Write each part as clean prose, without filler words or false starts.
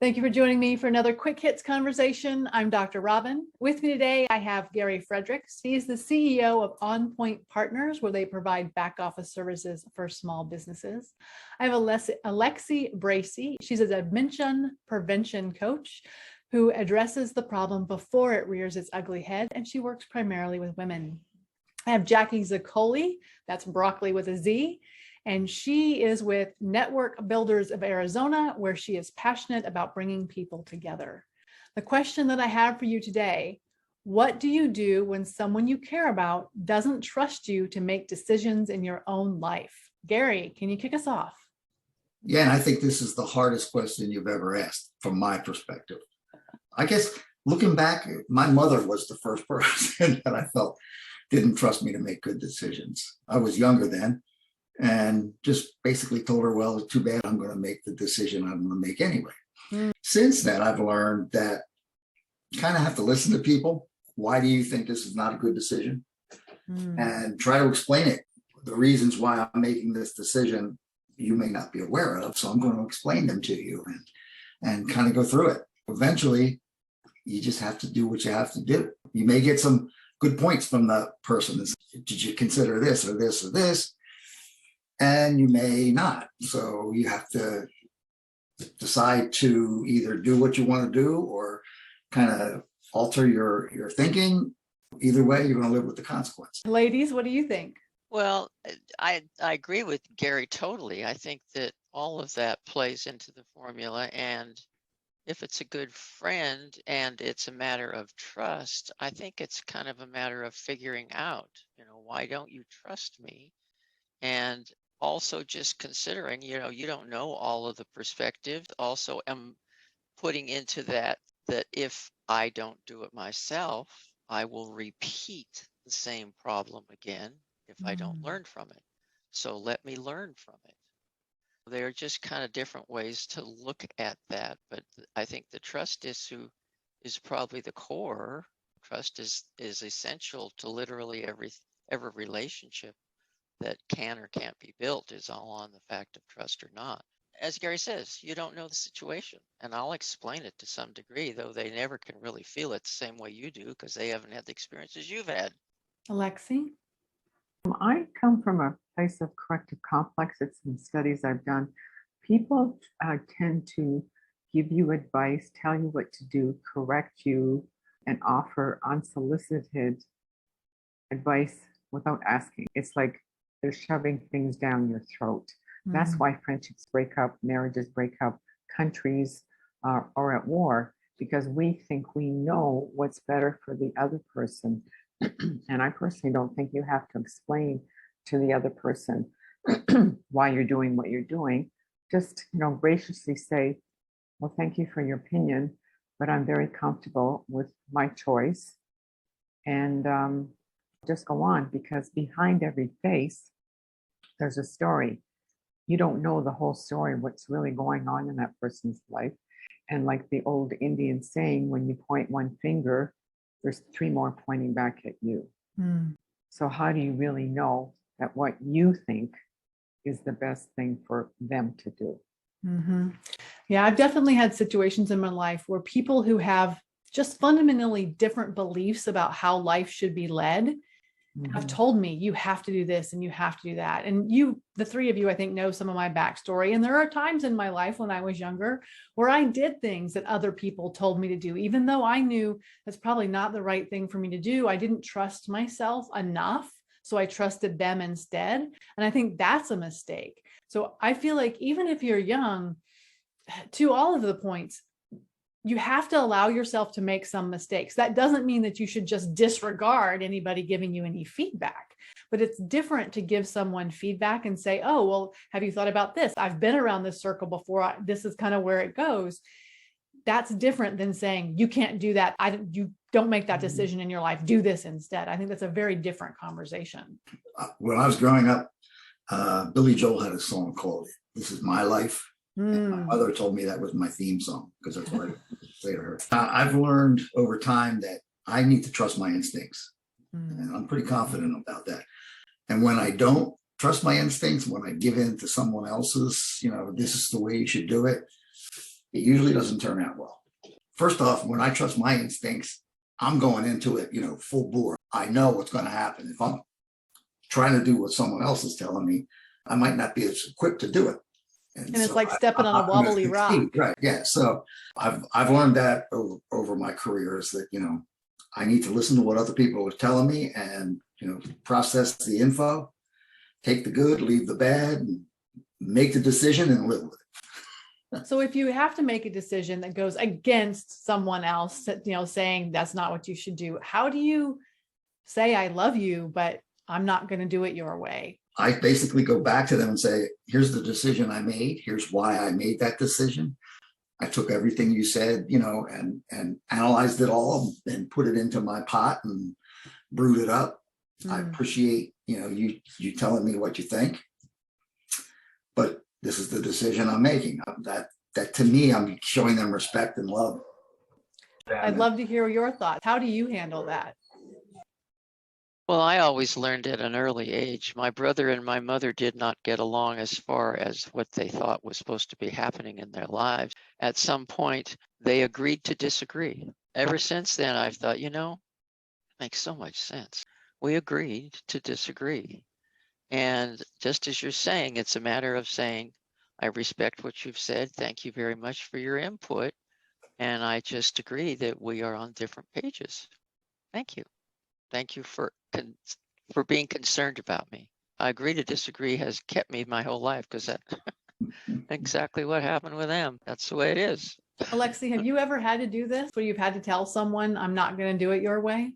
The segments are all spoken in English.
Thank you for joining me for another Quick Hits conversation. I'm Dr. Robyn. With me today, I have Fredericks. He's the CEO of On Point Partners, where they provide back office services for small businesses. I have Alexi Bracey. She's a dementia prevention coach who addresses the problem before it rears its ugly head, and she works primarily with women. I have Jacque Zoccoli, that's broccoli with a Z, and she is with Network Builders of Arizona, where she is passionate about bringing people together. The question that I have for you today, what do you do when someone you care about doesn't trust you to make decisions in your own life? Gary, can you kick us off? Yeah, and I think this is the hardest question you've ever asked from my perspective. I guess looking back, my mother was the first person that I felt didn't trust me to make good decisions. I was younger then and just basically told her, well, it's too bad, I'm going to make the decision I'm going to make anyway. Since then, I've learned that you kind of have to listen to people. Why do you think this is not a good decision? And try to explain it. The reasons why I'm making this decision, you may not be aware of. So I'm going to explain them to you and kind of go through it. Eventually, you just have to do what you have to do. You may get some good points from the person. Did you consider this or this or this? And you may not. So you have to decide to either do what you want to do or kind of alter your thinking. Either way, you're going to live with the consequence. Ladies, what do you think? Well, I agree with Gary totally. I think that all of that plays into the formula. And if it's a good friend and it's a matter of trust, I think it's kind of a matter of figuring out, why don't you trust me? And also just considering, you don't know all of the perspectives. Also am putting into that if I don't do it myself, I will repeat the same problem again if I don't learn from it. So let me learn from it. They're just kind of different ways to look at that. But I think the trust issue is probably the core. Trust is essential to literally every relationship that can or can't be built is all on the fact of trust or not. As Gary says, you don't know the situation, and I'll explain it to some degree, though they never can really feel it the same way you do because they haven't had the experiences you've had. Alexi? I come from a place of corrective complex. It's some studies I've done. People tend to give you advice, tell you what to do, correct you, and offer unsolicited advice without asking. It's like they're shoving things down your throat. That's why friendships break up, marriages break up, countries are at war, because we think we know what's better for the other person. And I personally don't think you have to explain to the other person why you're doing what you're doing. Just, graciously say, well, thank you for your opinion, but I'm very comfortable with my choice. And just go on, because behind every face, there's a story. You don't know the whole story, what's really going on in that person's life. And like the old Indian saying, when you point one finger, there's three more pointing back at you. So how do you really know that what you think is the best thing for them to do? Yeah, I've definitely had situations in my life where people who have just fundamentally different beliefs about how life should be led have told me, you have to do this and you have to do that. And you, the three of you, I think, know some of my backstory. And there are times in my life when I was younger where I did things that other people told me to do, even though I knew that's probably not the right thing for me to do. I didn't trust myself enough, so I trusted them instead. And I think that's a mistake. So I feel like even if you're young, to all of the points, you have to allow yourself to make some mistakes. That doesn't mean that you should just disregard anybody giving you any feedback, but it's different to give someone feedback and say, oh, well, have you thought about this? I've been around this circle before. This is kind of where it goes. That's different than saying, you can't do that. You don't make that decision in your life. Do this instead. I think that's a very different conversation. When I was growing up, Billy Joel had a song called "This Is My Life." And my mother told me that was my theme song because that's what I say to her. I've learned over time that I need to trust my instincts. And I'm pretty confident about that. And when I don't trust my instincts, when I give in to someone else's, this is the way you should do it, it usually doesn't turn out well. First off, when I trust my instincts, I'm going into it, full bore. I know what's going to happen. If I'm trying to do what someone else is telling me, I might not be as equipped to do it. And it's like stepping on a wobbly rock. Right. Yeah. So I've learned that over my career is that, I need to listen to what other people are telling me and, process the info, take the good, leave the bad, and make the decision and live with it. So if you have to make a decision that goes against someone else, saying that's not what you should do, how do you say, I love you, but I'm not going to do it your way? I basically go back to them and say, here's the decision I made. Here's why I made that decision. I took everything you said, and analyzed it all and put it into my pot and brewed it up. I appreciate, you telling me what you think, but this is the decision I'm making. That to me, I'm showing them respect and love. I'd love to hear your thoughts. How do you handle that? Well, I always learned at an early age. My brother and my mother did not get along as far as what they thought was supposed to be happening in their lives. At some point, they agreed to disagree. Ever since then, I've thought, it makes so much sense. We agreed to disagree. And just as you're saying, it's a matter of saying, I respect what you've said. Thank you very much for your input. And I just agree that we are on different pages. Thank you. Thank you for being concerned about me. I agree to disagree has kept me my whole life because that's exactly what happened with them. That's the way it is. Alexi, have you ever had to do this where you've had to tell someone, I'm not going to do it your way?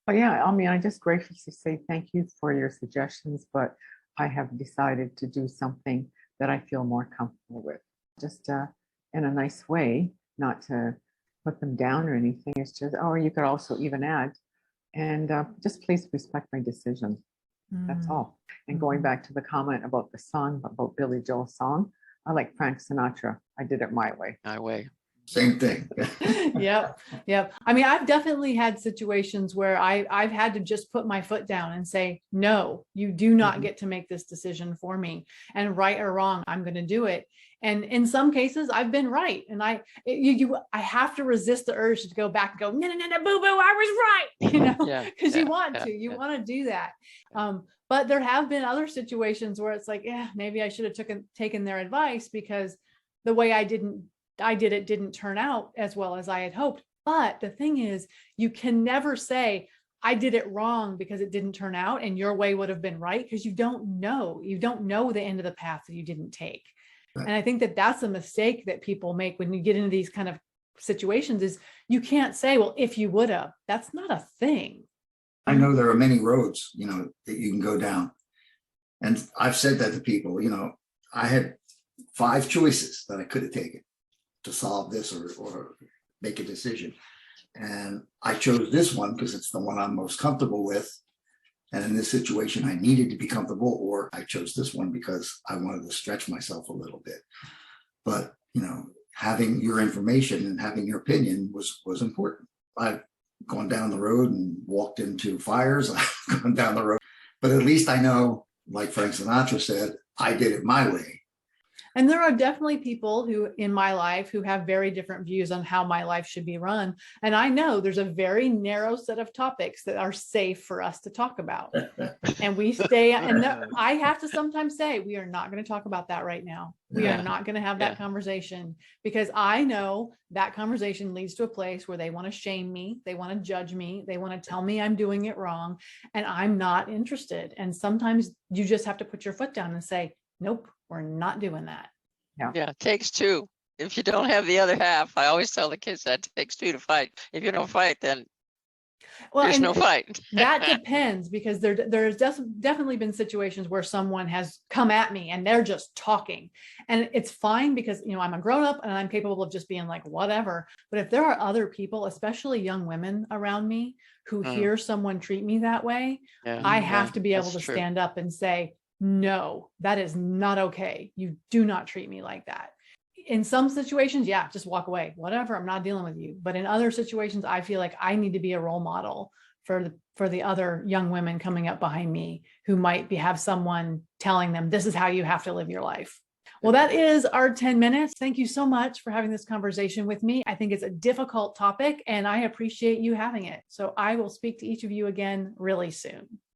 But yeah, I just graciously say thank you for your suggestions, but I have decided to do something that I feel more comfortable with. Just in a nice way, not to put them down or anything. It's just, or you could also even add, and just please respect my decision. That's all. And going back to the comment about the song, about Billy Joel's song, I like Frank Sinatra. I did it my way. My way. Same thing. Yep. I mean, I've definitely had situations where I've had to just put my foot down and say, no, you do not get to make this decision for me. And right or wrong, I'm going to do it. And in some cases, I've been right. And I have to resist the urge to go back and go, no, boo, I was right, because you want to do that. But there have been other situations where it's like, maybe I should have taken their advice because the way I did it didn't turn out as well as I had hoped. But the thing is, you can never say, I did it wrong because it didn't turn out and your way would have been right, because you don't know the end of the path that you didn't take. Right. And I think that that's a mistake that people make when you get into these kind of situations is you can't say, well, if you would have. That's not a thing. I know there are many roads, that you can go down. And I've said that to people, I had 5 choices that I could have taken to solve this or make a decision. And I chose this one because it's the one I'm most comfortable with. And in this situation, I needed to be comfortable, or I chose this one because I wanted to stretch myself a little bit. But, having your information and having your opinion was important. I've gone down the road and walked into fires. I've gone down the road, but at least I know, like Frank Sinatra said, I did it my way. And there are definitely people who in my life who have very different views on how my life should be run. And I know there's a very narrow set of topics that are safe for us to talk about. And we stay, and I have to sometimes say, we are not going to talk about that right now. We are not going to have that conversation, because I know that conversation leads to a place where they want to shame me. They want to judge me. They want to tell me I'm doing it wrong, and I'm not interested. And sometimes you just have to put your foot down and say, nope, we're not doing that. Yeah, it takes 2. If you don't have the other half, I always tell the kids that it takes 2 to fight. If you don't fight, then there's no fight. That depends, because there's definitely been situations where someone has come at me and they're just talking, and it's fine because I'm a grown up and I'm capable of just being like whatever. But if there are other people, especially young women around me, who hear someone treat me that way, I have to be able to stand up and say, no, that is not okay. You do not treat me like that. In some situations, just walk away, whatever, I'm not dealing with you. But in other situations, I feel like I need to be a role model for the other young women coming up behind me who might have someone telling them, this is how you have to live your life. Well, that is our 10 minutes. Thank you so much for having this conversation with me. I think it's a difficult topic and I appreciate you having it. So I will speak to each of you again really soon.